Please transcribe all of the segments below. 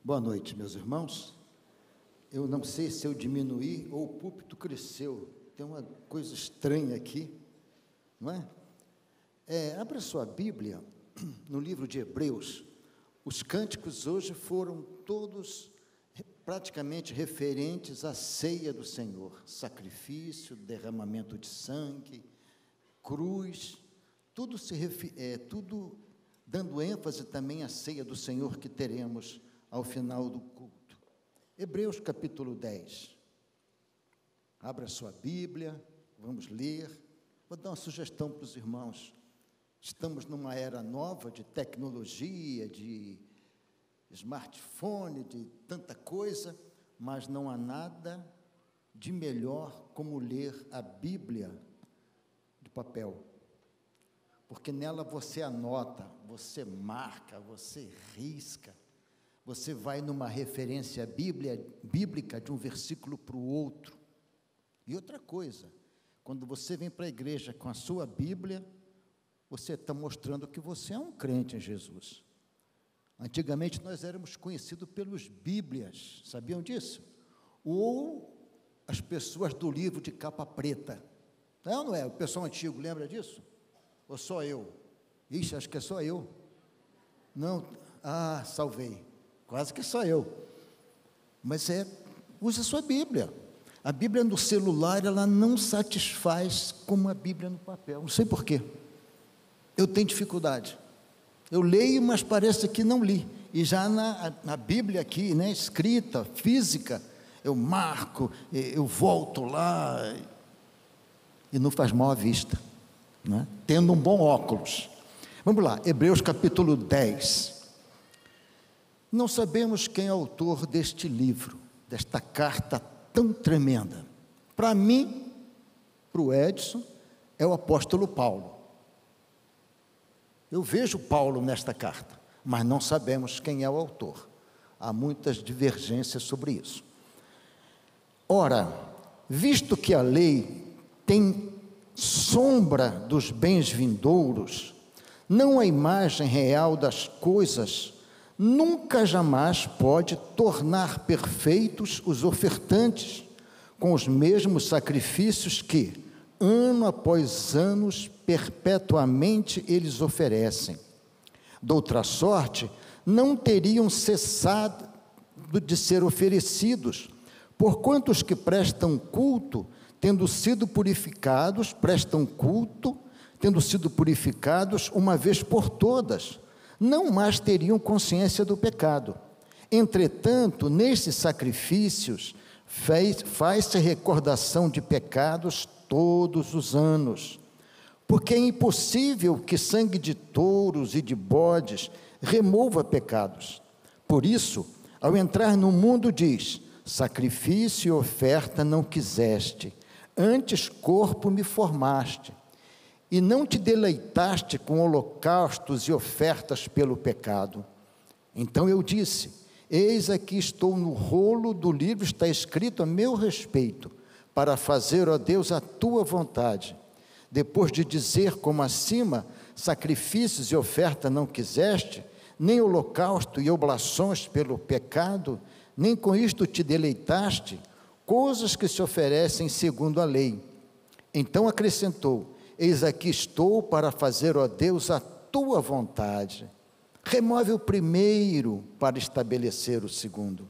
Boa noite, meus irmãos. Eu não sei se eu diminuí ou o púlpito cresceu. Tem uma coisa estranha aqui, não é? Abra sua Bíblia no livro de Hebreus. Os cânticos hoje foram todos praticamente referentes à ceia do Senhor. Sacrifício, derramamento de sangue, cruz, tudo dando ênfase também à ceia do Senhor que teremos ao final do culto. Hebreus capítulo 10. Abra sua Bíblia, vamos ler. Vou dar uma sugestão para os irmãos. Estamos numa era nova de tecnologia, de smartphone, de tanta coisa, mas não há nada de melhor como ler a Bíblia de papel. Porque nela você anota, você marca, você risca. Você vai numa referência bíblica de um versículo para o outro. E outra coisa, quando você vem para a igreja com a sua Bíblia, você está mostrando que você é um crente em Jesus. Antigamente nós éramos conhecidos pelos Bíblias, sabiam disso? Ou as pessoas do livro de capa preta. Não, não é? O pessoal antigo lembra disso? Ou só eu? Ixi, acho que é só eu. Não, salvei. Quase que só eu. Mas use a sua Bíblia. A Bíblia no celular, ela não satisfaz como a Bíblia no papel. Não sei porquê. Eu tenho dificuldade. Eu leio, mas parece que não li. E já na Bíblia aqui, né, escrita, física, eu marco, eu volto lá, e não faz mal à vista, né? Tendo um bom óculos. Vamos lá, Hebreus capítulo 10. Não sabemos quem é o autor deste livro, desta carta tão tremenda. Para mim, para o Edson, é o apóstolo Paulo. Eu vejo Paulo nesta carta, mas não sabemos quem é o autor. Há muitas divergências sobre isso. Ora, visto que a lei tem sombra dos bens vindouros, não a imagem real das coisas, nunca jamais pode tornar perfeitos os ofertantes com os mesmos sacrifícios que, ano após ano, perpetuamente eles oferecem. Doutra sorte, não teriam cessado de ser oferecidos, porquanto os que prestam culto, tendo sido purificados, prestam culto, tendo sido purificados uma vez por todas, não mais teriam consciência do pecado. Entretanto, nesses sacrifícios, faz-se recordação de pecados todos os anos, porque é impossível que sangue de touros e de bodes remova pecados. Por isso, ao entrar no mundo diz, sacrifício e oferta não quiseste, antes corpo me formaste, e não te deleitaste com holocaustos e ofertas pelo pecado. Então eu disse, eis aqui estou no rolo do livro, está escrito a meu respeito, para fazer, ó Deus, a tua vontade. Depois de dizer como acima, sacrifícios e oferta não quiseste, nem holocausto e oblações pelo pecado, nem com isto te deleitaste, coisas que se oferecem segundo a lei. Então acrescentou, eis aqui estou para fazer, ó Deus, a tua vontade. Remove o primeiro para estabelecer o segundo.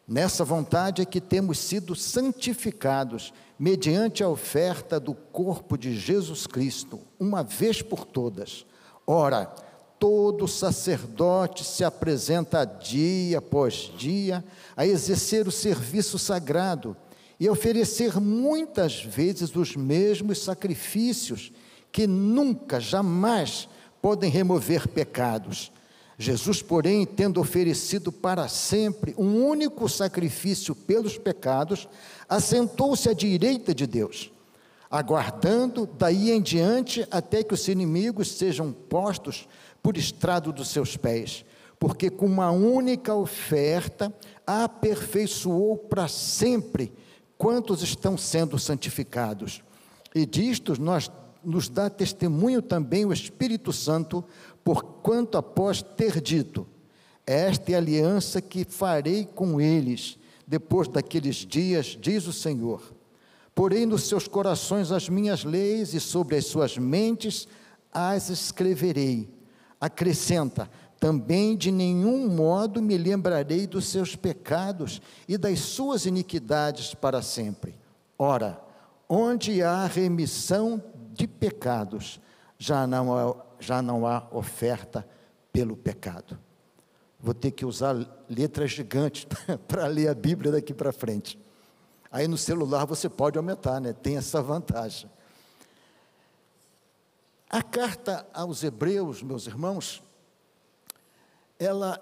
Nessa vontade é que temos sido santificados, mediante a oferta do corpo de Jesus Cristo, uma vez por todas. Ora, todo sacerdote se apresenta dia após dia a exercer o serviço sagrado e oferecer muitas vezes os mesmos sacrifícios que nunca, jamais podem remover pecados. Jesus, porém, tendo oferecido para sempre um único sacrifício pelos pecados, assentou-se à direita de Deus, aguardando daí em diante até que os inimigos sejam postos por estrado dos seus pés, porque com uma única oferta aperfeiçoou para sempre quantos estão sendo santificados. E disto nos dá testemunho também o Espírito Santo, porquanto após ter dito, esta é a aliança que farei com eles, depois daqueles dias, diz o Senhor. Porei nos seus corações as minhas leis, e sobre as suas mentes as escreverei. Acrescenta, também de nenhum modo me lembrarei dos seus pecados e das suas iniquidades para sempre. Ora, onde há remissão de pecados, já não há oferta pelo pecado. Vou ter que usar letras gigantes para ler a Bíblia daqui para frente. Aí no celular você pode aumentar, né? Tem essa vantagem. A carta aos Hebreus, meus irmãos, ela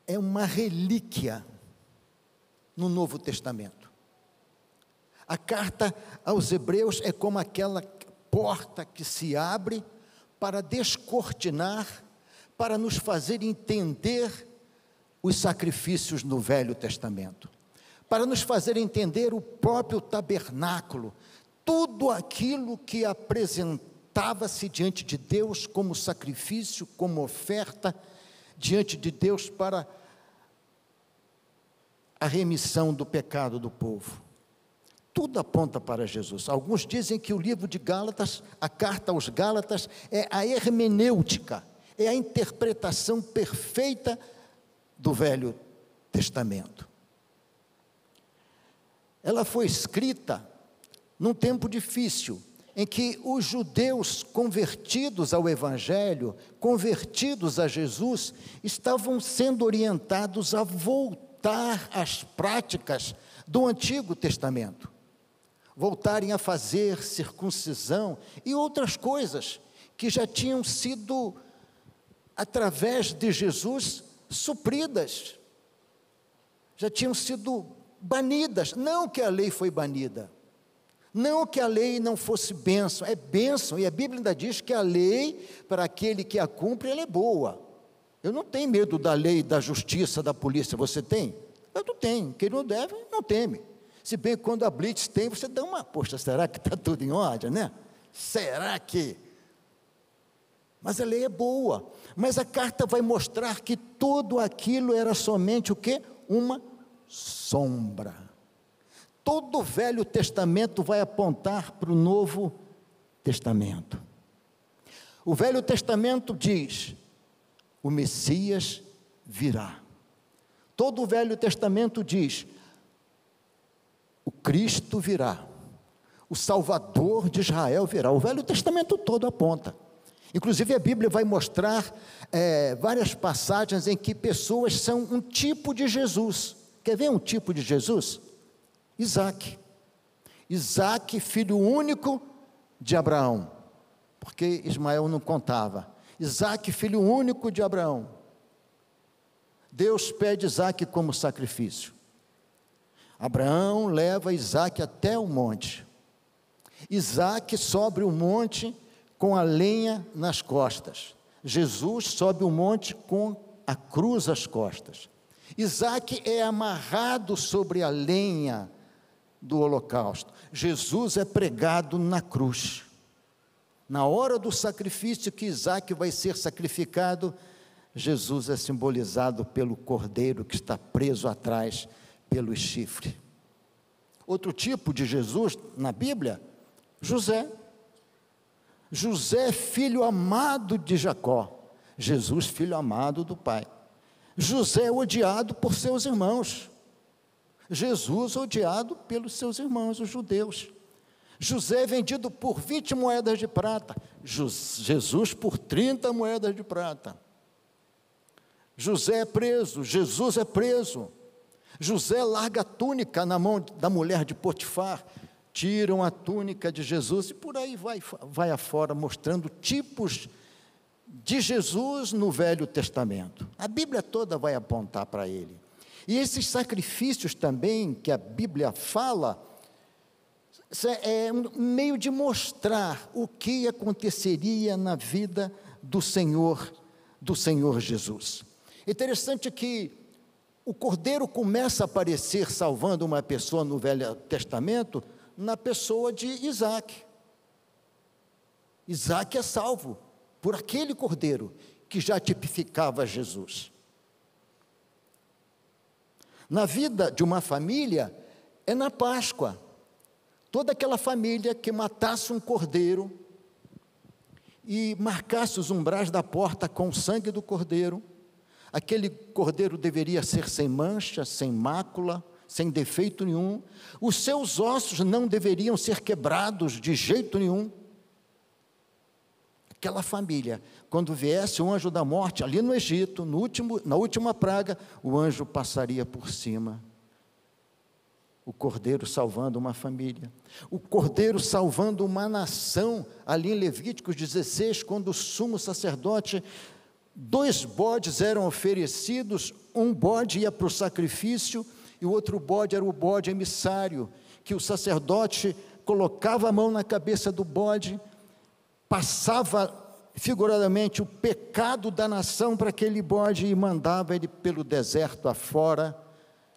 é uma relíquia no Novo Testamento. A carta aos Hebreus é como aquela porta que se abre para descortinar, para nos fazer entender os sacrifícios no Velho Testamento, para nos fazer entender o próprio tabernáculo, tudo aquilo que apresentava-se diante de Deus como sacrifício, como oferta diante de Deus para a remissão do pecado do povo. Tudo aponta para Jesus. Alguns dizem que o livro de Gálatas, a carta aos Gálatas, é a hermenêutica, é a interpretação perfeita do Velho Testamento. Ela foi escrita num tempo difícil, em que os judeus convertidos ao Evangelho, convertidos a Jesus, estavam sendo orientados a voltar às práticas do Antigo Testamento, voltarem a fazer circuncisão e outras coisas que já tinham sido, através de Jesus, supridas, já tinham sido banidas. Não que a lei foi banida, não que a lei não fosse bênção, é bênção, e a Bíblia ainda diz que a lei, para aquele que a cumpre, ela é boa. Eu não tenho medo da lei, da justiça, da polícia. Você tem? Eu não tenho. Quem não deve, não teme. Se bem que quando a blitz tem, você dá uma, poxa, será que está tudo em ordem, né? Será que? Mas a lei é boa. Mas a carta vai mostrar que tudo aquilo era somente o quê? Uma sombra. Todo o Velho Testamento vai apontar para o Novo Testamento. O Velho Testamento diz, o Messias virá. Todo o Velho Testamento diz, o Cristo virá, o Salvador de Israel virá. O Velho Testamento todo aponta. Inclusive a Bíblia vai mostrar várias passagens em que pessoas são um tipo de Jesus. Quer ver um tipo de Jesus? Isaque. Isaque, filho único de Abraão, porque Ismael não contava. Isaque, filho único de Abraão. Deus pede Isaque como sacrifício. Abraão leva Isaque até o monte. Isaque sobe o monte com a lenha nas costas. Jesus sobe o monte com a cruz às costas. Isaque é amarrado sobre a lenha do holocausto. Jesus é pregado na cruz. Na hora do sacrifício que Isaque vai ser sacrificado, Jesus é simbolizado pelo cordeiro que está preso atrás pelo chifre. Outro tipo de Jesus na Bíblia, José. José, filho amado de Jacó. Jesus, filho amado do Pai. José, odiado por seus irmãos. Jesus, odiado pelos seus irmãos, os judeus. José, vendido por 20 moedas de prata. Jesus, por 30 moedas de prata. José é preso, Jesus é preso. José larga a túnica na mão da mulher de Potifar, tiram a túnica de Jesus e por aí vai afora, mostrando tipos de Jesus no Velho Testamento. A Bíblia toda vai apontar para ele. E esses sacrifícios também que a Bíblia fala, é um meio de mostrar o que aconteceria na vida do Senhor Jesus. Interessante que o Cordeiro começa a aparecer salvando uma pessoa no Velho Testamento, na pessoa de Isaque. Isaque é salvo por aquele Cordeiro que já tipificava Jesus. Na vida de uma família, é na Páscoa. Toda aquela família que matasse um cordeiro e marcasse os umbrais da porta com o sangue do cordeiro, aquele cordeiro deveria ser sem mancha, sem mácula, sem defeito nenhum. Os seus ossos não deveriam ser quebrados de jeito nenhum. Aquela família, quando viesse o anjo da morte, ali no Egito, na última praga, o anjo passaria por cima. O cordeiro salvando uma família. O cordeiro salvando uma nação, ali em Levíticos 16, quando o sumo sacerdote, 2 bodes eram oferecidos, um bode ia para o sacrifício, e o outro bode era o bode emissário, que o sacerdote colocava a mão na cabeça do bode, passava figuradamente o pecado da nação para aquele bode e mandava ele pelo deserto afora,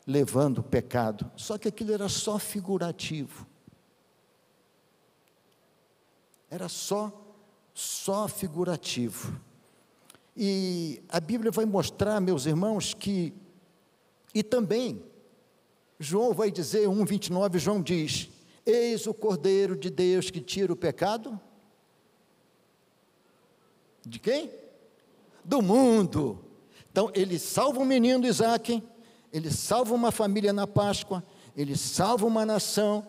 levando o pecado. Só que aquilo era só figurativo. Era só figurativo. E a Bíblia vai mostrar, meus irmãos, que, e também, João vai dizer, 1,29, João diz, eis o Cordeiro de Deus que tira o pecado. De quem? Do mundo. Então, ele salva o menino Isaque, ele salva uma família na Páscoa, ele salva uma nação,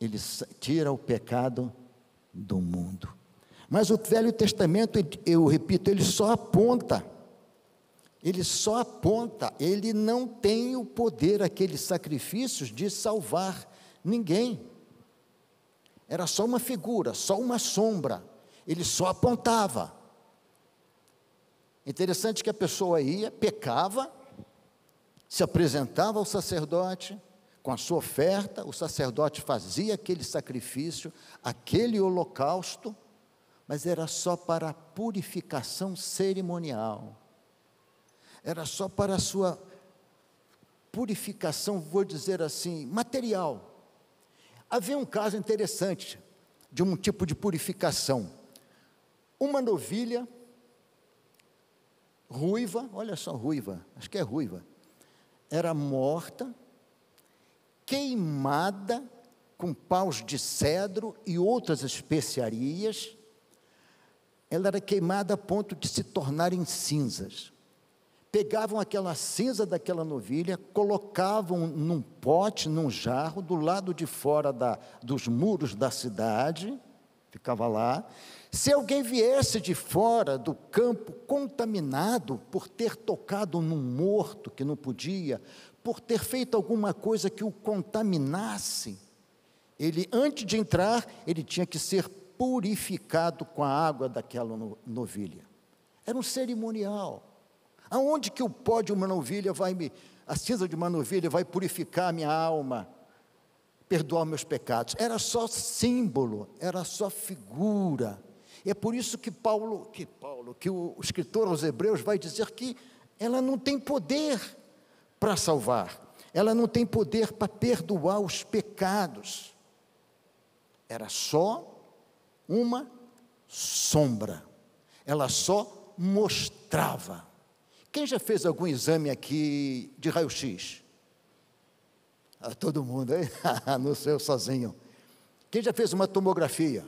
ele tira o pecado do mundo. Mas o Velho Testamento, eu repito, ele só aponta, ele não tem o poder, aqueles sacrifícios, de salvar ninguém. Era só uma figura, só uma sombra, ele só apontava. Interessante que a pessoa ia, pecava, se apresentava ao sacerdote, com a sua oferta, o sacerdote fazia aquele sacrifício, aquele holocausto, mas era só para a purificação cerimonial, era só para a sua purificação, vou dizer assim, material. Havia um caso interessante, de um tipo de purificação, uma novilha, ruiva, olha só, ruiva, acho que é ruiva, era morta, queimada com paus de cedro e outras especiarias. Ela era queimada a ponto de se tornar em cinzas. Pegavam aquela cinza daquela novilha, colocavam num pote, num jarro, do lado de fora dos muros da cidade, ficava lá. Se alguém viesse de fora do campo contaminado por ter tocado num morto que não podia, por ter feito alguma coisa que o contaminasse, ele, antes de entrar, ele tinha que ser purificado com a água daquela novilha. Era um cerimonial. Aonde que o pó de uma novilha a cinza de uma novilha vai purificar a minha alma, perdoar meus pecados? Era só símbolo, era só figura. E é por isso que o escritor aos Hebreus vai dizer que ela não tem poder para salvar, ela não tem poder para perdoar os pecados. Era só uma sombra, ela só mostrava. Quem já fez algum exame aqui de raio-x? Todo mundo, hein? No seu sozinho. Quem já fez uma tomografia?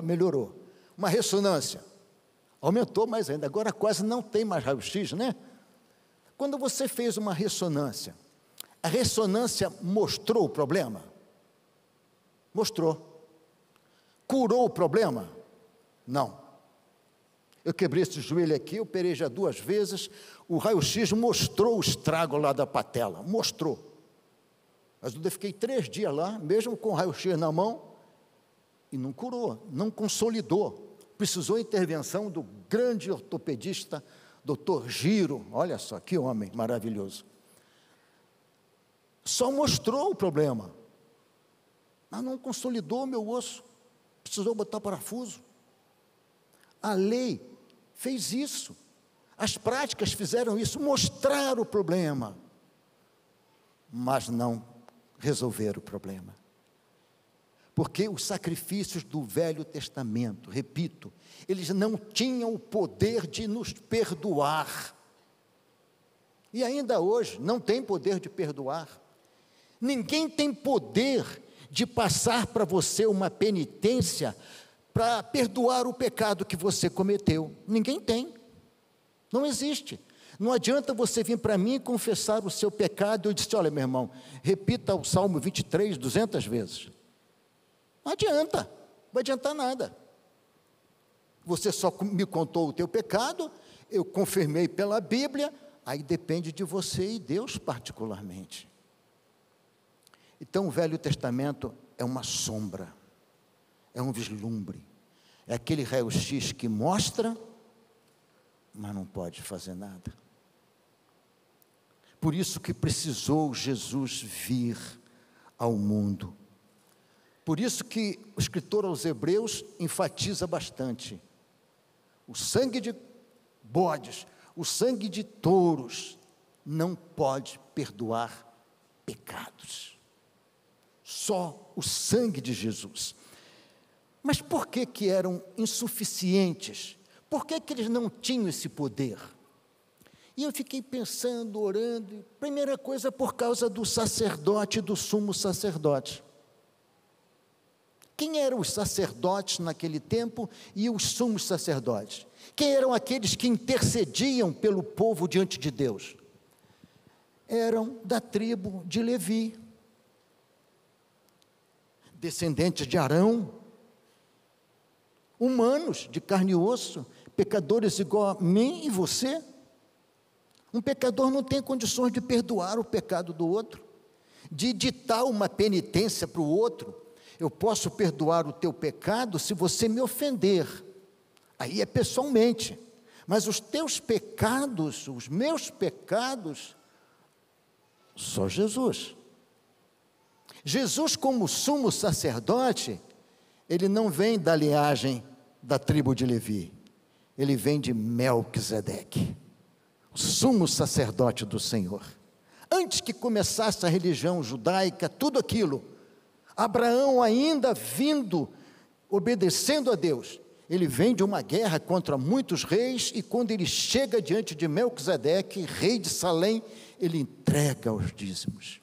Melhorou. Uma ressonância? Aumentou mais ainda, agora quase não tem mais raio-x, né? Quando você fez uma ressonância, a ressonância mostrou o problema? Mostrou. Curou o problema? Não. Eu quebrei esse joelho aqui, eu operei já 2 vezes, o raio-x mostrou o estrago lá da patela, mostrou. Mas eu fiquei 3 dias lá, mesmo com o raio-x na mão, e não curou, não consolidou. Precisou intervenção do grande ortopedista, Dr. Giro, olha só, que homem maravilhoso. Só mostrou o problema, mas não consolidou meu osso, precisou botar parafuso. A lei fez isso, as práticas fizeram isso, mostraram o problema, mas não resolveram o problema. Porque os sacrifícios do Velho Testamento, repito, eles não tinham o poder de nos perdoar. E ainda hoje não tem poder de perdoar. Ninguém tem poder de passar para você uma penitência para perdoar o pecado que você cometeu. Ninguém tem. Não existe. Não adianta você vir para mim e confessar o seu pecado. Eu disse: olha, meu irmão, repita o Salmo 23 200 vezes. Não adianta, não vai adiantar nada. Você só me contou o teu pecado, eu confirmei pela Bíblia, aí depende de você e Deus particularmente. Então o Velho Testamento é uma sombra, é um vislumbre, é aquele raio-x que mostra, mas não pode fazer nada. Por isso que precisou Jesus vir ao mundo. Por isso que o escritor aos Hebreus enfatiza bastante: o sangue de bodes, o sangue de touros não pode perdoar pecados. Só o sangue de Jesus. Mas por que eram insuficientes? Por que eles não tinham esse poder? E eu fiquei pensando, orando, primeira coisa, por causa do sacerdote, do sumo sacerdote. Quem eram os sacerdotes naquele tempo e os sumos sacerdotes? Quem eram aqueles que intercediam pelo povo diante de Deus? Eram da tribo de Levi, descendentes de Arão, humanos de carne e osso, pecadores igual a mim e você. Um pecador não tem condições de perdoar o pecado do outro, de ditar uma penitência para o outro. Eu posso perdoar o teu pecado se você me ofender, aí é pessoalmente, mas os teus pecados, os meus pecados, só Jesus. Jesus, como sumo sacerdote, ele não vem da linhagem da tribo de Levi, ele vem de Melquisedeque, o sumo sacerdote do Senhor. Antes que começasse a religião judaica, tudo aquilo, Abraão ainda vindo, obedecendo a Deus, ele vem de uma guerra contra muitos reis, e quando ele chega diante de Melquisedeque, rei de Salém, ele entrega os dízimos.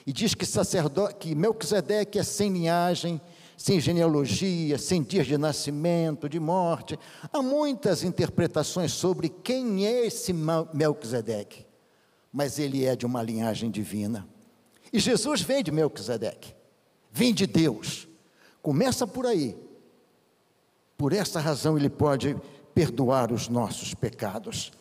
E diz que Melquisedeque é sem linhagem, sem genealogia, sem dias de nascimento, de morte. Há muitas interpretações sobre quem é esse Melquisedeque, mas ele é de uma linhagem divina. E Jesus vem de Melquisedeque, vem de Deus. Começa por aí. Por essa razão ele pode perdoar os nossos pecados.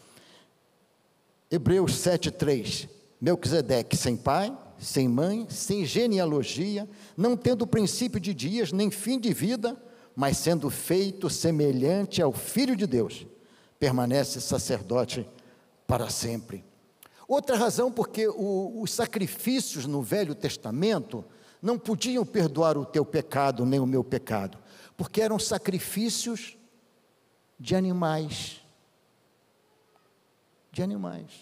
Hebreus 7:3, Melquisedeque sem pai, sem mãe, sem genealogia, não tendo princípio de dias, nem fim de vida, mas sendo feito semelhante ao Filho de Deus, permanece sacerdote para sempre. Outra razão porque os sacrifícios no Velho Testamento não podiam perdoar o teu pecado, nem o meu pecado, porque eram sacrifícios de animais. De animais.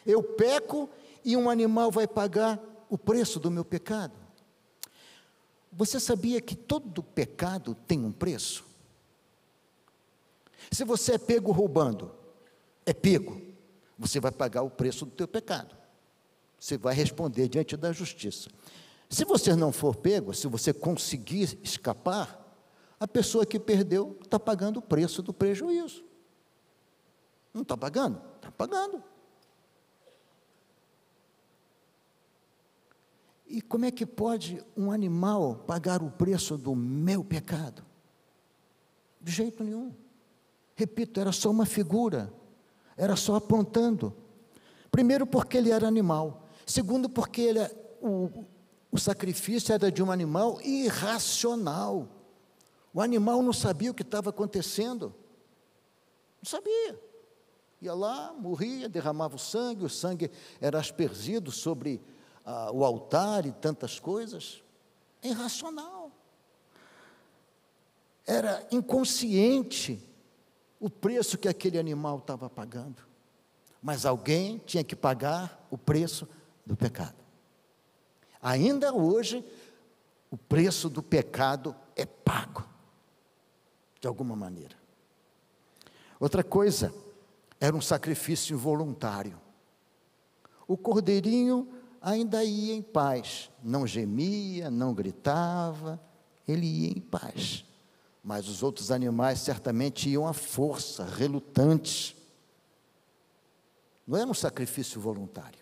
Eu peco e um animal vai pagar o preço do meu pecado. Você sabia que todo pecado tem um preço? Se você é pego roubando, é pego, você vai pagar o preço do teu pecado. Você vai responder diante da justiça. Se você não for pego, se você conseguir escapar, a pessoa que perdeu está pagando o preço do prejuízo. Não está pagando? Está pagando. E como é que pode um animal pagar o preço do meu pecado? De jeito nenhum. Repito, era só uma figura, era só apontando. Primeiro, porque ele era animal. Segundo, porque o sacrifício era de um animal irracional. O animal não sabia o que estava acontecendo. Não sabia. Ia lá, morria, derramava o sangue era aspergido sobre o altar e tantas coisas. É irracional. Era inconsciente o preço que aquele animal estava pagando. Mas alguém tinha que pagar o preço do pecado. Ainda hoje, o preço do pecado é pago, de alguma maneira. Outra coisa, era um sacrifício involuntário. o cordeirinho ainda ia em paz, não gemia, não gritava, ele ia em paz. Mas os outros animais certamente iam à força, relutantes. Não era um sacrifício voluntário.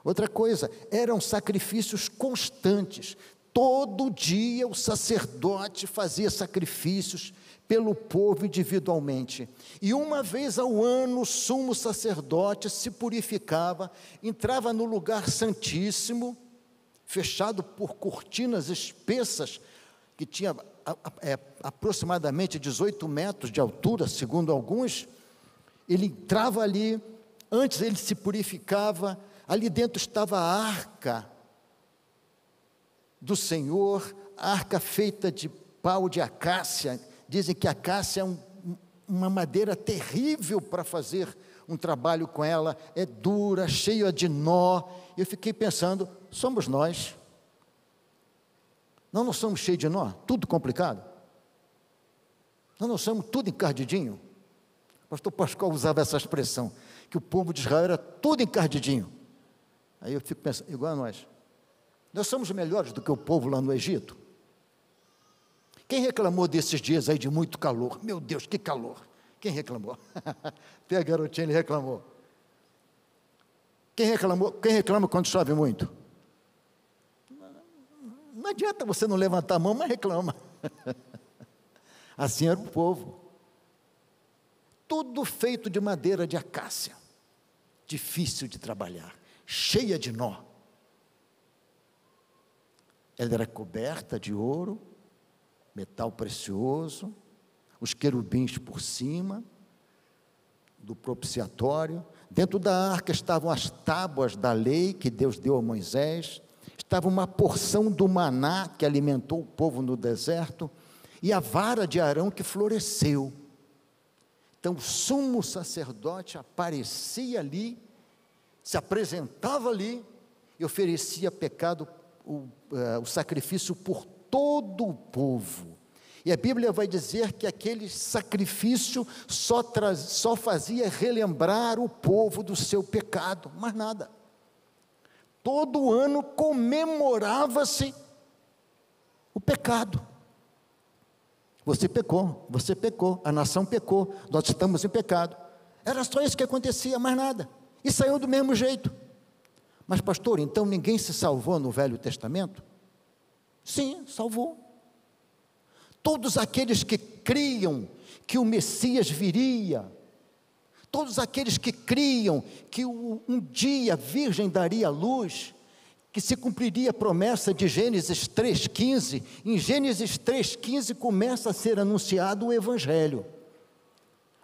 Outra coisa, eram sacrifícios constantes. Todo dia o sacerdote fazia sacrifícios pelo povo individualmente. E uma vez ao ano o sumo sacerdote se purificava, entrava no lugar santíssimo, fechado por cortinas espessas, que tinha aproximadamente 18 metros de altura, segundo alguns. Ele entrava ali, antes ele se purificava, ali dentro estava a arca do Senhor, a arca feita de pau de acácia. Dizem que a acácia é uma madeira terrível para fazer um trabalho com ela, é dura, cheia de nó. Eu fiquei pensando, somos nós. Nós não somos cheios de nó, tudo complicado. Nós não somos tudo encardidinho. O pastor Pascoal usava essa expressão, que o povo de Israel era tudo encardidinho. Aí eu fico pensando, igual a nós. Nós somos melhores do que o povo lá no Egito. Quem reclamou desses dias aí de muito calor? Meu Deus, que calor! Quem reclamou? Até a garotinha ele reclamou. Quem reclama quando chove muito? Não adianta você não levantar a mão, mas reclama. Assim era o povo. Tudo feito de madeira de acácia. Difícil de trabalhar, cheia de nó. Ela era coberta de ouro, metal precioso, os querubins por cima do propiciatório. Dentro da arca estavam as tábuas da lei que Deus deu a Moisés, estava uma porção do maná que alimentou o povo no deserto, e a vara de Arão que floresceu. Então o sumo sacerdote aparecia ali, se apresentava ali e oferecia o sacrifício por todo o povo. E a Bíblia vai dizer que aquele sacrifício só fazia relembrar o povo do seu pecado, mais nada. Todo ano comemorava-se o pecado. Você pecou, a nação pecou, nós estamos em pecado. Era só isso que acontecia, mais nada. E saiu do mesmo jeito. Mas pastor, então ninguém se salvou no Velho Testamento? Sim, salvou. Todos aqueles que criam que o Messias viria, todos aqueles que criam que um dia a Virgem daria luz, que se cumpriria a promessa de Gênesis 3,15, em Gênesis 3,15 começa a ser anunciado o Evangelho.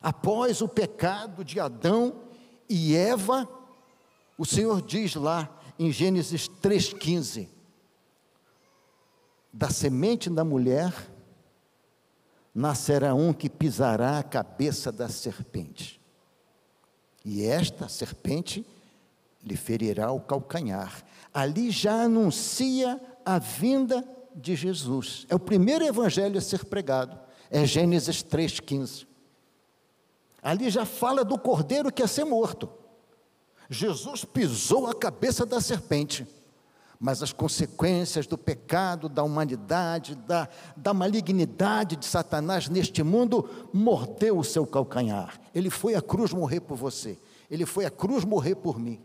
Após o pecado de Adão e Eva, o Senhor diz lá em Gênesis 3,15, da semente da mulher nascerá um que pisará a cabeça da serpente, e esta serpente lhe ferirá o calcanhar. Ali já anuncia a vinda de Jesus. É o primeiro evangelho a ser pregado, é Gênesis 3,15. Ali já fala do cordeiro que ia ser morto. Jesus pisou a cabeça da serpente, mas as consequências do pecado, da humanidade, da malignidade de Satanás neste mundo, mordeu o seu calcanhar. Ele foi à cruz morrer por você, ele foi à cruz morrer por mim.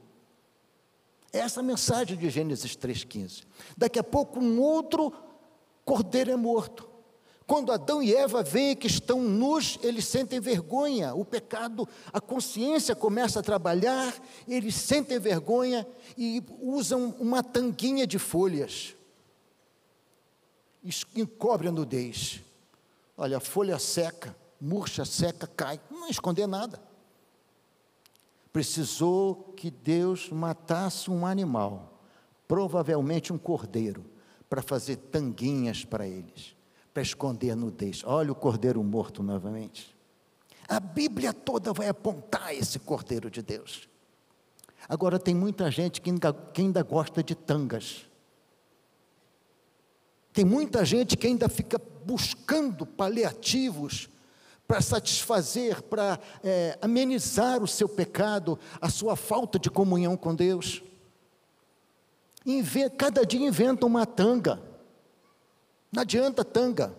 Essa é a mensagem de Gênesis 3,15. Daqui a pouco um outro cordeiro é morto. Quando Adão e Eva veem que estão nus, eles sentem vergonha, o pecado, a consciência começa a trabalhar, eles sentem vergonha e usam uma tanguinha de folhas, encobre a nudez. Olha, a folha seca, murcha, seca, cai, não esconder nada. Precisou que Deus matasse um animal, provavelmente um cordeiro, para fazer tanguinhas para eles, para esconder a nudez. Olha o cordeiro morto novamente. A Bíblia toda vai apontar esse cordeiro de Deus. Agora tem muita gente que ainda gosta de tangas. Tem muita gente que ainda fica buscando paliativos para satisfazer, para amenizar o seu pecado, a sua falta de comunhão com Deus. Cada dia inventa uma tanga. Não adianta tanga.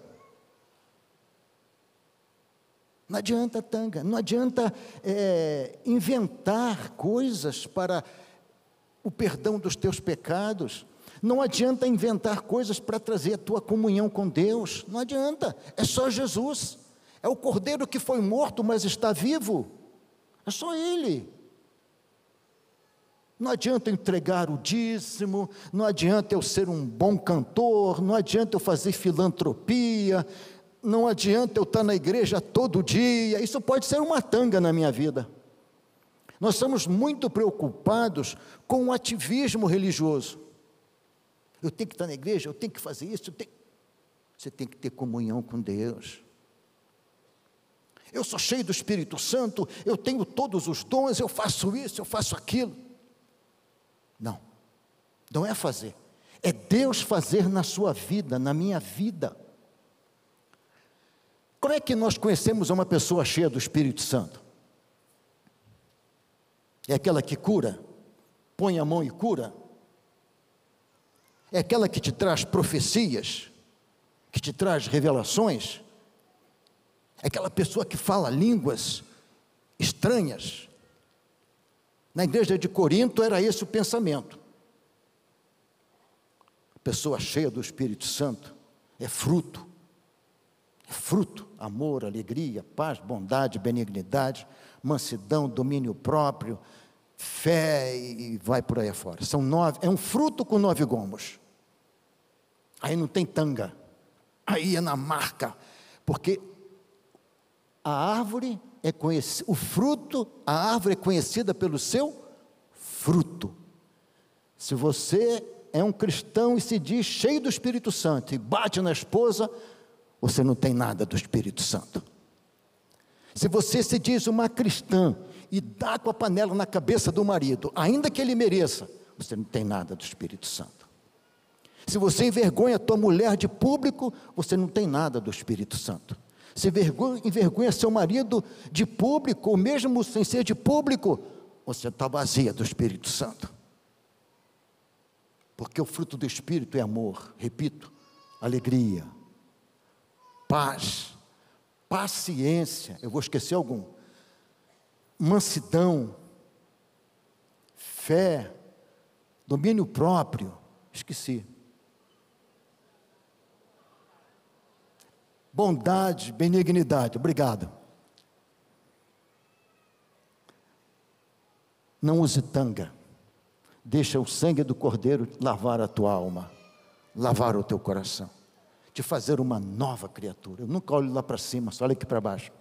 Não adianta tanga. Não adianta inventar coisas para o perdão dos teus pecados. Não adianta inventar coisas para trazer a tua comunhão com Deus. Não adianta. É só Jesus. É o Cordeiro que foi morto, mas está vivo. É só Ele. Não adianta eu entregar o dízimo, não adianta eu ser um bom cantor, não adianta eu fazer filantropia, não adianta eu estar na igreja todo dia. Isso pode ser uma tanga na minha vida. Nós estamos muito preocupados com o ativismo religioso. Eu tenho que estar na igreja, eu tenho que fazer isso. Você tem que ter comunhão com Deus. Eu sou cheio do Espírito Santo, eu tenho todos os dons, eu faço isso, eu faço aquilo. Não é fazer, é Deus fazer na sua vida, na minha vida. Como é que nós conhecemos uma pessoa cheia do Espírito Santo? É aquela que cura, põe a mão e cura? É aquela que te traz profecias, que te traz revelações? É aquela pessoa que fala línguas estranhas? Na igreja de Corinto era esse o pensamento. A pessoa cheia do Espírito Santo é fruto, amor, alegria, paz, bondade, benignidade, mansidão, domínio próprio, fé e vai por aí afora. São 9, é um fruto com 9 gomos. Aí não tem tanga, aí é na marca, porque a árvore é conhecida, a árvore é conhecida pelo seu fruto. Se você é um cristão e se diz cheio do Espírito Santo e bate na esposa, você não tem nada do Espírito Santo. Se você se diz uma cristã e dá com a panela na cabeça do marido, ainda que ele mereça, você não tem nada do Espírito Santo. Se você envergonha a tua mulher de público, você não tem nada do Espírito Santo. Se envergonha seu marido de público, ou mesmo sem ser de público, você está vazia do Espírito Santo. Porque o fruto do Espírito é amor, repito, alegria, paz, paciência, eu vou esquecer algum, mansidão, fé, domínio próprio, esqueci. Bondade, benignidade, obrigado. Não use tanga, deixa o sangue do Cordeiro lavar a tua alma, lavar o teu coração, te fazer uma nova criatura. Eu nunca olho lá para cima, só olho aqui para baixo.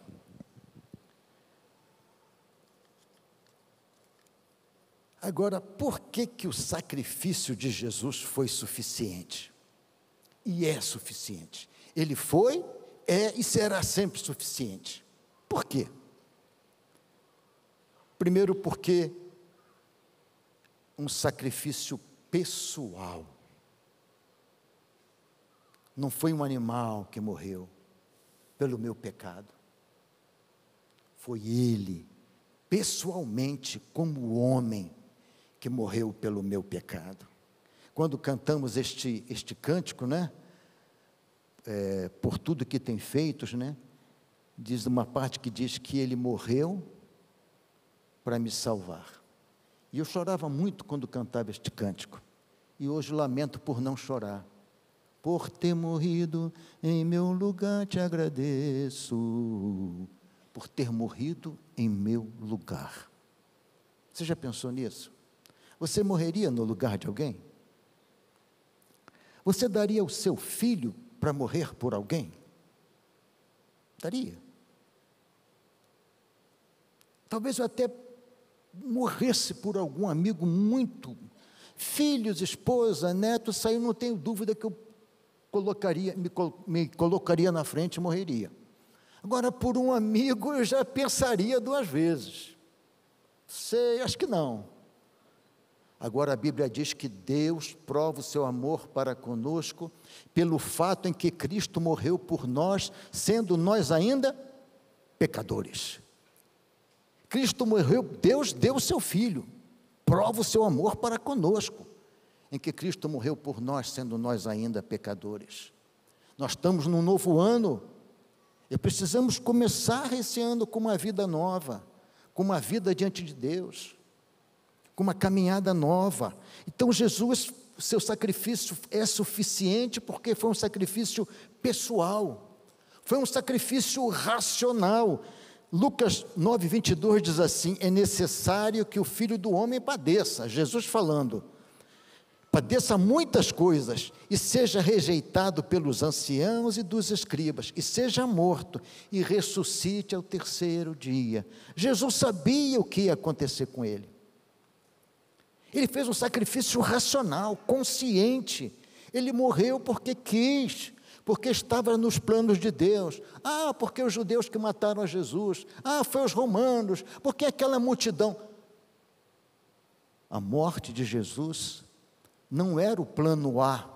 Agora, por que o sacrifício de Jesus foi suficiente? E é suficiente. Ele foi, é e será sempre suficiente. Por quê? Primeiro, porque um sacrifício pessoal. Não foi um animal que morreu pelo meu pecado. Foi Ele, pessoalmente, como homem, que morreu pelo meu pecado. Quando cantamos este cântico, né? Por tudo que tem feitos, né? Diz uma parte que diz que Ele morreu para me salvar. E eu chorava muito quando cantava este cântico. E hoje lamento por não chorar. Por ter morrido em meu lugar te agradeço. Por ter morrido em meu lugar. Você já pensou nisso? Você morreria no lugar de alguém? Você daria o seu filho para morrer por alguém? Daria. Talvez eu até morresse por algum amigo muito. Filhos, esposa, neto, saiu, não tenho dúvida que eu me colocaria na frente e morreria. Agora, por um amigo, eu já pensaria 2 vezes. Sei, acho que não. Agora a Bíblia diz que Deus prova o seu amor para conosco pelo fato em que Cristo morreu por nós, sendo nós ainda pecadores. Cristo morreu, Deus deu o seu Filho, prova o seu amor para conosco, em que Cristo morreu por nós, sendo nós ainda pecadores. Nós estamos num novo ano, e precisamos começar esse ano com uma vida nova, com uma vida diante de Deus, com uma caminhada nova. Então Jesus, seu sacrifício é suficiente, porque foi um sacrifício pessoal, foi um sacrifício racional. Lucas 9:22 diz assim: é necessário que o Filho do Homem padeça, Jesus falando, padeça muitas coisas, e seja rejeitado pelos anciãos e dos escribas, e seja morto, e ressuscite ao terceiro dia. Jesus sabia o que ia acontecer com ele. Ele fez um sacrifício racional, consciente. Ele morreu porque quis, porque estava nos planos de Deus. Porque os judeus que mataram a Jesus. Foi os romanos, porque aquela multidão. A morte de Jesus não era o plano A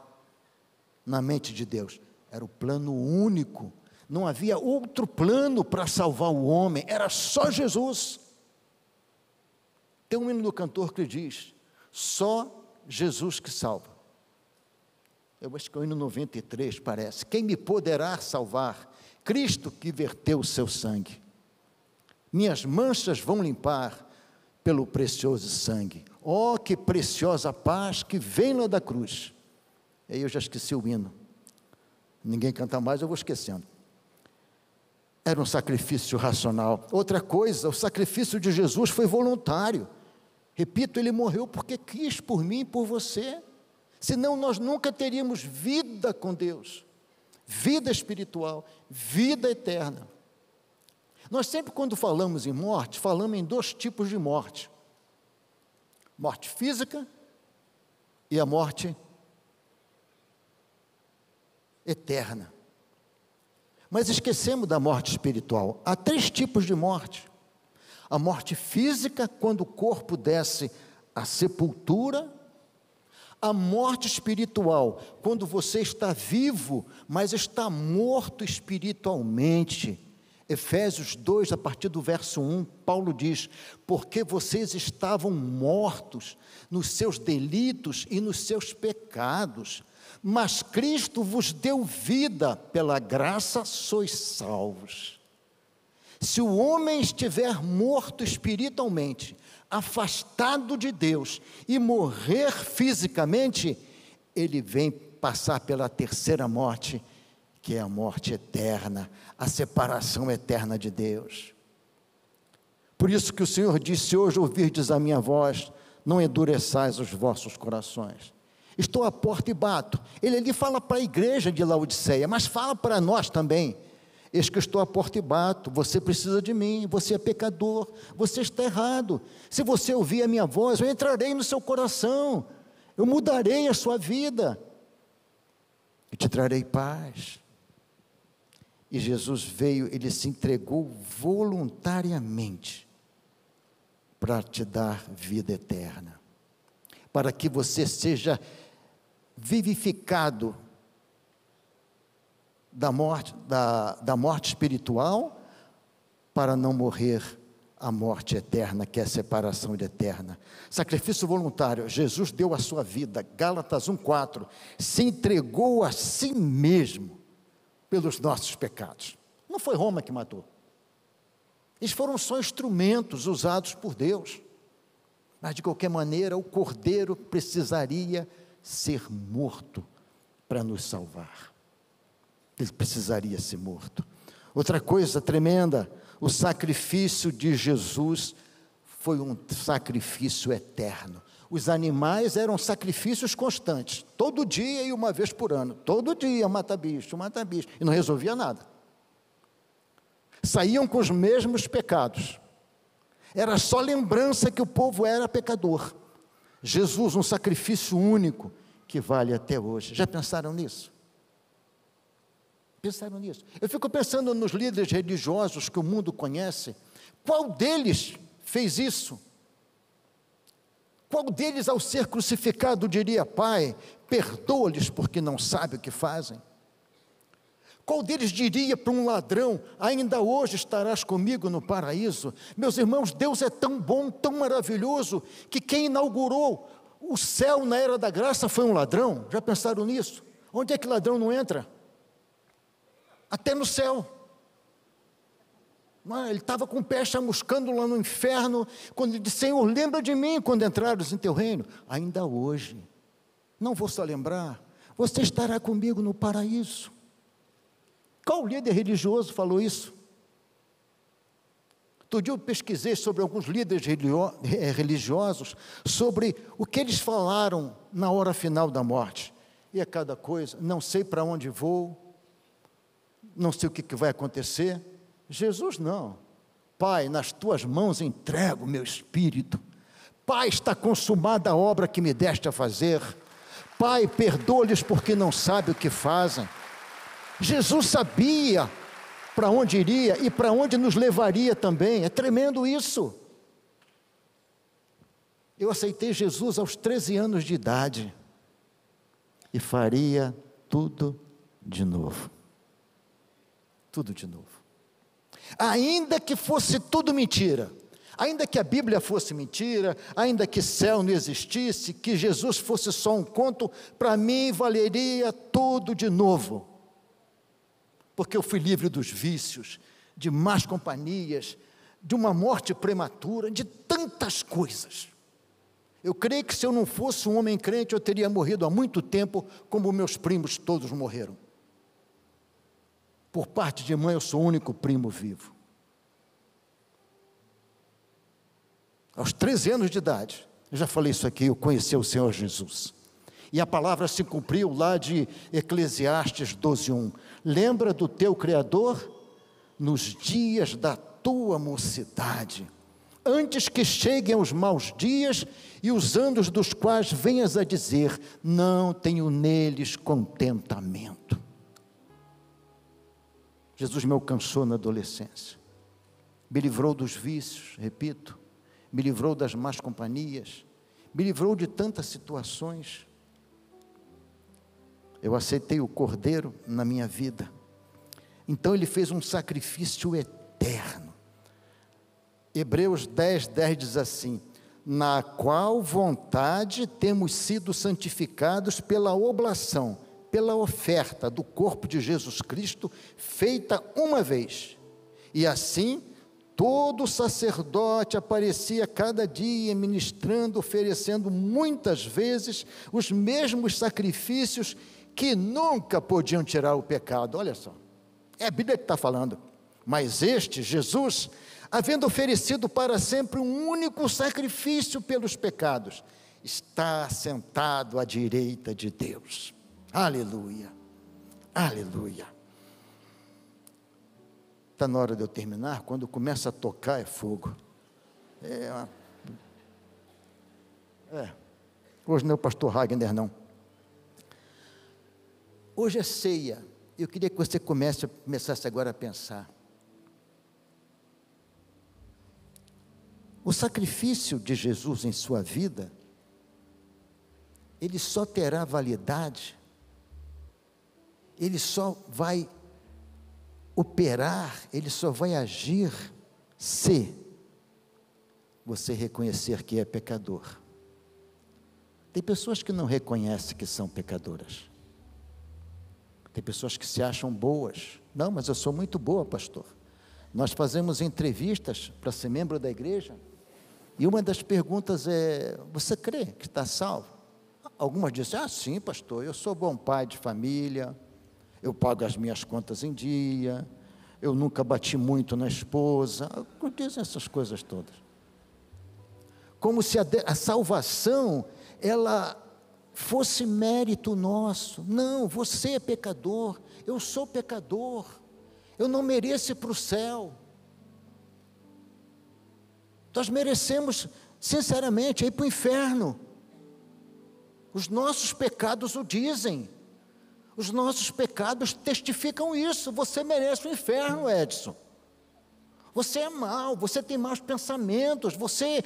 na mente de Deus, era o plano único. Não havia outro plano para salvar o homem, era só Jesus. Tem um hino do cantor que diz: só Jesus que salva. Eu acho que é o hino 93, parece. Quem me poderá salvar? Cristo que verteu o seu sangue. Minhas manchas vão limpar pelo precioso sangue. Oh, que preciosa paz que vem lá da cruz. Aí eu já esqueci o hino. Ninguém canta mais, eu vou esquecendo. Era um sacrifício racional. Outra coisa, o sacrifício de Jesus foi voluntário. Repito, ele morreu porque quis por mim e por você. Senão nós nunca teríamos vida com Deus, vida espiritual, vida eterna. Nós sempre, quando falamos em morte, falamos em dois tipos de morte: morte física e a morte eterna. Mas esquecemos da morte espiritual. Há 3 tipos de morte: a morte física, quando o corpo desce à sepultura; a morte espiritual, quando você está vivo, mas está morto espiritualmente. Efésios 2, a partir do verso 1, Paulo diz: porque vocês estavam mortos nos seus delitos e nos seus pecados, mas Cristo vos deu vida, pela graça sois salvos. Se o homem estiver morto espiritualmente, afastado de Deus e morrer fisicamente, ele vem passar pela terceira morte, que é a morte eterna, a separação eterna de Deus. Por isso que o Senhor disse: se hoje ouvirdes a minha voz, não endureçais os vossos corações. Estou à porta e bato. Ele ali fala para a igreja de Laodiceia, mas fala para nós também: eis que estou à porta e bato, você precisa de mim, você é pecador, você está errado. Se você ouvir a minha voz, eu entrarei no seu coração, eu mudarei a sua vida, e te trarei paz. E Jesus veio, ele se entregou voluntariamente para te dar vida eterna, para que você seja vivificado da morte espiritual, para não morrer a morte eterna, que é a separação eterna. Sacrifício voluntário. Jesus deu a sua vida, Gálatas 1:4, se entregou a si mesmo pelos nossos pecados. Não foi Roma que matou. Eles foram só instrumentos usados por Deus. Mas de qualquer maneira, o Cordeiro precisaria ser morto para nos salvar. Ele precisaria ser morto. Outra coisa tremenda: o sacrifício de Jesus foi um sacrifício eterno. Os animais eram sacrifícios constantes, todo dia e uma vez por ano, todo dia mata bicho, e não resolvia nada. Saíam com os mesmos pecados, era só lembrança que o povo era pecador. Jesus, um sacrifício único, que vale até hoje. Já pensaram nisso? Pensaram nisso? Eu fico pensando nos líderes religiosos que o mundo conhece. Qual deles fez isso? Qual deles, ao ser crucificado, diria: Pai, perdoa-lhes porque não sabem o que fazem? qual deles diria para um ladrão: ainda hoje estarás comigo no paraíso? Meus irmãos, Deus é tão bom, tão maravilhoso, que quem inaugurou o céu na era da graça foi um ladrão. Já pensaram nisso? Onde é que ladrão não entra? Até no céu. Ele estava com o pé chamuscando lá no inferno, quando ele disse: Senhor, lembra de mim quando entrares em teu reino. Ainda hoje, não vou só lembrar, você estará comigo no paraíso. Qual líder religioso falou isso? Outro dia eu pesquisei sobre alguns líderes religiosos, sobre o que eles falaram na hora final da morte. E é cada coisa: não sei para onde vou, não sei o que vai acontecer. Jesus não: Pai, nas tuas mãos entrego o meu espírito. Pai, está consumada a obra que me deste a fazer. Pai, perdoa-lhes porque não sabem o que fazem. Jesus sabia para onde iria e para onde nos levaria também. É tremendo isso. Eu aceitei Jesus aos 13 anos de idade e faria tudo de novo. Tudo de novo. Ainda que fosse tudo mentira, ainda que a Bíblia fosse mentira, ainda que céu não existisse, que Jesus fosse só um conto, para mim valeria tudo de novo, porque eu fui livre dos vícios, de más companhias, de uma morte prematura, de tantas coisas. Eu creio que se eu não fosse um homem crente, eu teria morrido há muito tempo, como meus primos todos morreram. Por parte de mãe, eu sou o único primo vivo. Aos 13 anos de idade, eu já falei isso aqui, eu conheci o Senhor Jesus. E a palavra se cumpriu lá de Eclesiastes 12:1. Lembra do teu Criador nos dias da tua mocidade, antes que cheguem os maus dias e os anos dos quais venhas a dizer: não tenho neles contentamento. Jesus me alcançou na adolescência, me livrou dos vícios, repito, me livrou das más companhias, me livrou de tantas situações. Eu aceitei o Cordeiro na minha vida, então Ele fez um sacrifício eterno. Hebreus 10:10 diz assim: na qual vontade temos sido santificados pela oblação, pela oferta do corpo de Jesus Cristo, feita uma vez. E assim, todo sacerdote aparecia cada dia, ministrando, oferecendo muitas vezes os mesmos sacrifícios que nunca podiam tirar o pecado. Olha só, é a Bíblia que está falando. Mas este, Jesus, havendo oferecido para sempre um único sacrifício pelos pecados, está sentado à direita de Deus. Aleluia, aleluia. Está na hora de eu terminar. Quando começa a tocar é fogo. Hoje não é o pastor Wagner, não. Hoje é ceia. Eu queria que você começasse agora a pensar. O sacrifício de Jesus em sua vida, ele só terá validade, ele só vai operar, ele só vai agir se você reconhecer que é pecador. Tem pessoas que não reconhecem que são pecadoras. Tem pessoas que se acham boas. Não, mas eu sou muito boa, pastor. Nós fazemos entrevistas para ser membro da igreja, e uma das perguntas é: você crê que está salvo? Algumas dizem: sim, pastor, eu sou bom pai de família, eu pago as minhas contas em dia, eu nunca bati muito na esposa. Dizem essas coisas todas. Como se a salvação, ela fosse mérito nosso. Não, você é pecador, eu sou pecador, eu não mereço ir para o céu. Nós merecemos, sinceramente, ir para o inferno. Os nossos pecados o dizem. Os nossos pecados testificam isso. Você merece o inferno, Edson. Você é mau, você tem maus pensamentos, você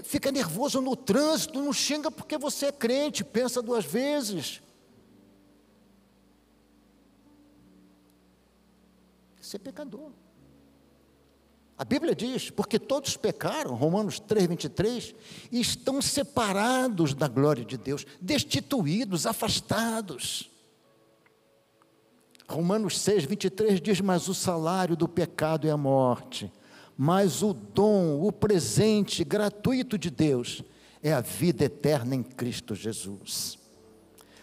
fica nervoso no trânsito, não xinga porque você é crente, pensa 2 vezes. Você é pecador. A Bíblia diz, porque todos pecaram, Romanos 3, 23, e estão separados da glória de Deus, destituídos, afastados. Romanos 6, 23 diz, mas o salário do pecado é a morte, mas o dom, o presente gratuito de Deus é a vida eterna em Cristo Jesus.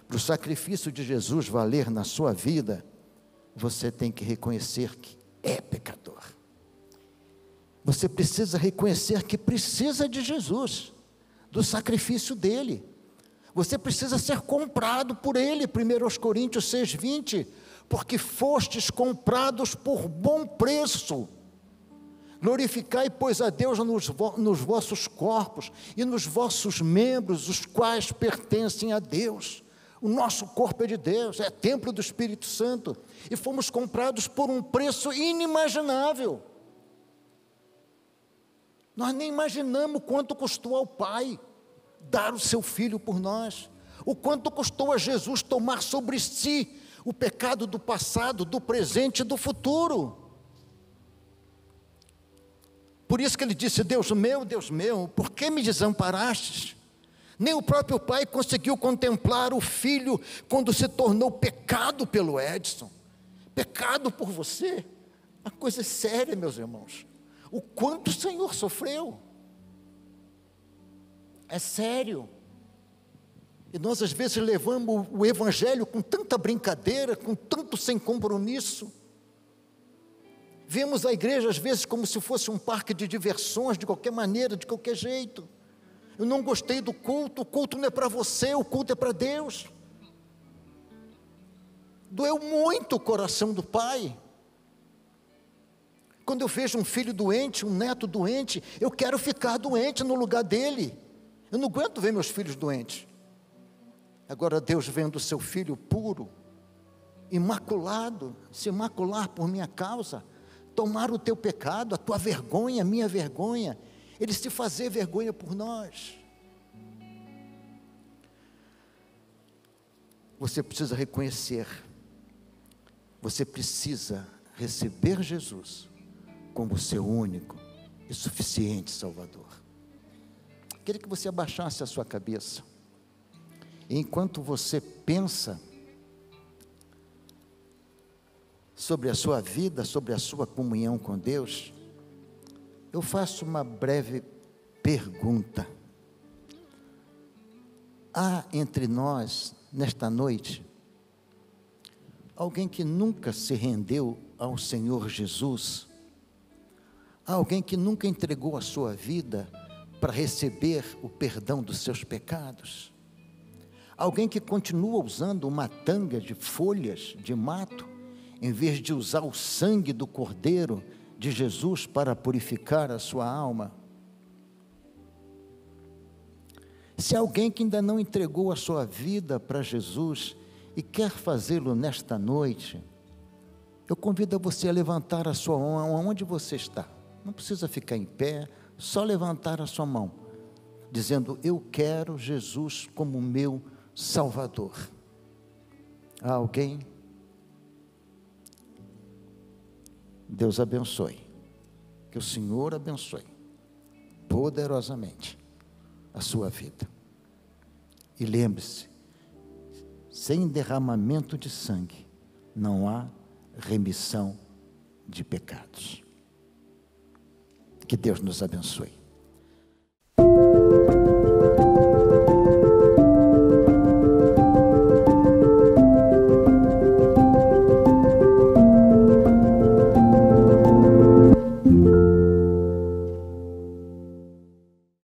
Para o sacrifício de Jesus valer na sua vida, você tem que reconhecer que é pecador. Você precisa reconhecer que precisa de Jesus, do sacrifício dele. Você precisa ser comprado por ele, 1 Coríntios 6, 20, porque fostes comprados por bom preço. Glorificai, pois, a Deus nos vossos corpos e nos vossos membros, os quais pertencem a Deus. O nosso corpo é de Deus, é templo do Espírito Santo, e fomos comprados por um preço inimaginável. Nós nem imaginamos quanto custou ao Pai dar o seu Filho por nós, o quanto custou a Jesus tomar sobre si o pecado do passado, do presente e do futuro. Por isso que ele disse, Deus meu, por que me desamparastes? Nem o próprio Pai conseguiu contemplar o Filho quando se tornou pecado pelo Edson, pecado por você. Uma coisa séria, meus irmãos. O quanto o Senhor sofreu. É sério. E nós às vezes levamos o Evangelho com tanta brincadeira, com tanto sem compromisso. Vemos a igreja às vezes como se fosse um parque de diversões, de qualquer maneira, de qualquer jeito. Eu não gostei do culto, o culto não é para você, o culto é para Deus. Doeu muito o coração do pai. Quando eu vejo um filho doente, um neto doente, eu quero ficar doente no lugar dele. Eu não aguento ver meus filhos doentes. Agora Deus vendo o seu filho puro, imaculado, se imacular por minha causa, tomar o teu pecado, a tua vergonha, a minha vergonha, ele se fazer vergonha por nós. Você precisa reconhecer, você precisa receber Jesus como seu único e suficiente Salvador. Queria que você abaixasse a sua cabeça. E enquanto você pensa sobre a sua vida, sobre a sua comunhão com Deus, eu faço uma breve pergunta. Há entre nós, nesta noite, alguém que nunca se rendeu ao Senhor Jesus? Há alguém que nunca entregou a sua vida para receber o perdão dos seus pecados? Alguém que continua usando uma tanga de folhas de mato, em vez de usar o sangue do Cordeiro de Jesus para purificar a sua alma? Se alguém que ainda não entregou a sua vida para Jesus e quer fazê-lo nesta noite, eu convido você a levantar a sua mão onde você está. Não precisa ficar em pé, só levantar a sua mão, dizendo, eu quero Jesus como meu Salvador. Há alguém? Deus abençoe. Que o Senhor abençoe poderosamente a sua vida. E lembre-se, sem derramamento de sangue não há remissão de pecados. Que Deus nos abençoe.